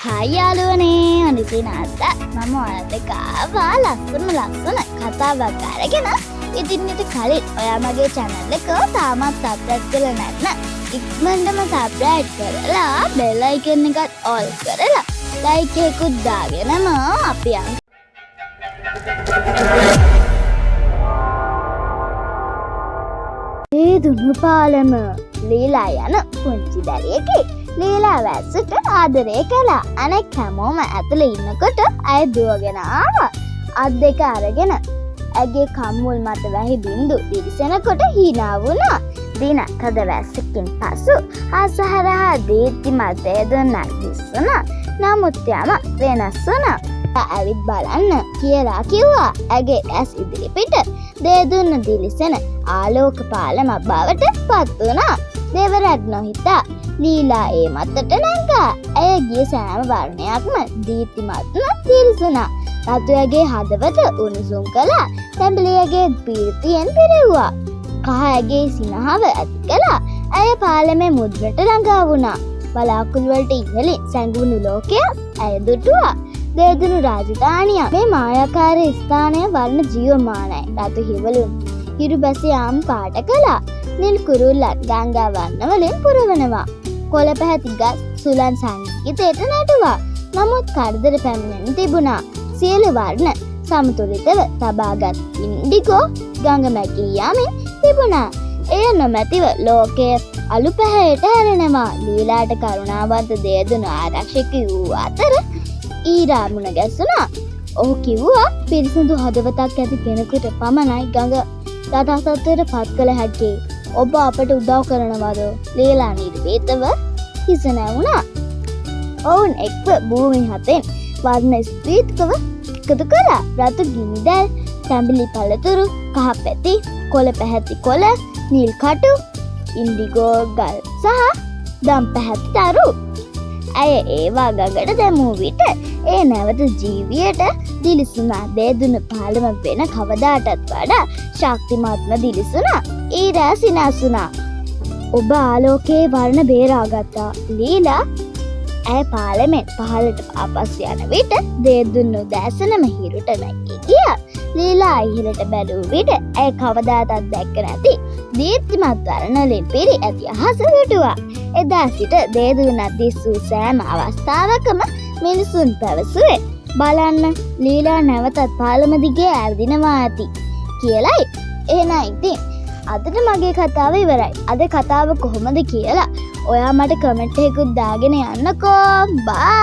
Hi යාළුවනේ අනිතින් අද මම ඔයාලට ගාවා ලස්සන කතාවක් අරගෙන ඉතින් ඊට කලින් ඔයා මගේ channel එක තාමත් subscribe කරලා නැත්නම් ඉක්මනටම subscribe කරලා bell icon එකත් all කරලා like එකකුත් දාගෙනම අපි යමු. ඒ දුන්නු පාලම ලීලා යන පුංචි දරියකේ ලීලා වැස්සට ආදරය කළා. අනෙක් හැමෝම ඇතුළේ ඉන්නකොට ඇය දුවගෙන ආවා. අත් දෙක අරගෙන ඇගේ කම්මුල් මත වැහි බින්දු දිලිසෙනකොට hina වුණා. දිනක් හද වැස්සකින් පසු ආසහරහා දීප්තිමත් දෙදුන්නක් දිස්සුණා. නමුත් යම වෙනස් වුණා. ඇවිත් බලන්න කියලා කිව්වා. ඇගේ ඇස් ඉදිරිපිට දෙදුන්න දිලිසෙන ආලෝක පාලමක් බවට පත් වුණා. දෙවරක් නොහිතා ලීලා ඒ මතට නැංගා. ඇය ගිය සෑම වර්ණයක්ම දීප්තිමත්ව දිලිසුණා. රතු ඇගේ හදවත උණුසුම් කළා. තැඹිලි ඇගේ පීර්තියෙන් පිරෙව්වා. කහ ඇගේ සිනහව ඇති කළා. ඇය පාලමේ මුද්‍රට ළඟා වුණා. බලාකුළු වලට ඉහළින් සැඟවුණු ලෝකයක් ඇය දුටුවා. දෙදුණු රාජධානිය මේ මායාකාරී ස්ථානය වර්ණ ජීවමානයි. රතු හිවලුන් හිරු බැසියාම් පාට කළා. නිල් කුරුල්ලන් ගංගා වර්ණ වලින් පුරවනවා. කොළ පැහැති ගස් සුලන් සංගීතයට නටුවා. නමුත් කරදර පැමිණෙන්න තිබුණා. සියලු වර්ණ සමතුලිතව තබාගත් ඉන්ඩිගෝ ගඟ මැකී යමින් තිබුණා. එය නොමැතිව ලෝකය අලු පැහැයට හැරෙනවා. ලීලාට කරුණාවන්ත දෙදුණු ආරක්ෂක වූ අතර ඊරා මුණ ගැසුණා. ඔහු කිව්වා පිරිසිදු හදවතක් ඇති කෙනෙකුට පමණයි ගඟ යථාර්ථයට පත් කළ හැකි. ඔබ අපට උදව් කරනවද? ලීලා නිර්වේතව හිස නැවුණා. ඔවුන් එක්ව භූමි හතෙන් වර්ණ ස්පීත්කව එකතු කළා. රතු ගිනිදැල්, තැඹිලි පළතුරු, කහ පැති, කොළ පැහැති කොළ, නිල් කටු, ඉන්ඩිගෝ ගල් සහ දම් පැහැති තරු. ඇය ඒවා ගඟට දැමූ විට ඒ නැවත ජීවියට දිලිසුණා. දෙදුණු පාලම වෙන කවදාටත් වඩා ශක්තිමත්ව දිලිසුණා. ඊරා සිනාසුණා. ඔබ ආලෝකයේ වර්ණ බේරාගත්තා. ලීලා ඇය පාලමෙන් පහළට ආපසු යන විට දෙදුන්නු දැසනම හිරුට නැගී ගියා. ලීලා ඉහළට බැලූ විට ඇය කවදාවත් දැක්ක නැති දීප්තිමත් වර්ණ වලින් පිරි ඇති අහස දුටුවා. එදා සිට දෙදුන්නත් දිස්සූ සෑම අවස්ථාවකම මිනිසුන් පැවසුවේ බලන්න ලීලා නැවතත් පාලම දිගේ ඇවිදිනවා ඇති කියලයි. එහෙනම් ඉතින් අදට මගේ කතාව ඉවරයි. අද කතාව කොහොමද කියලා ඔයා මට කමෙන්ට් එකකුත් දාගෙන යන්නකෝ. බයි.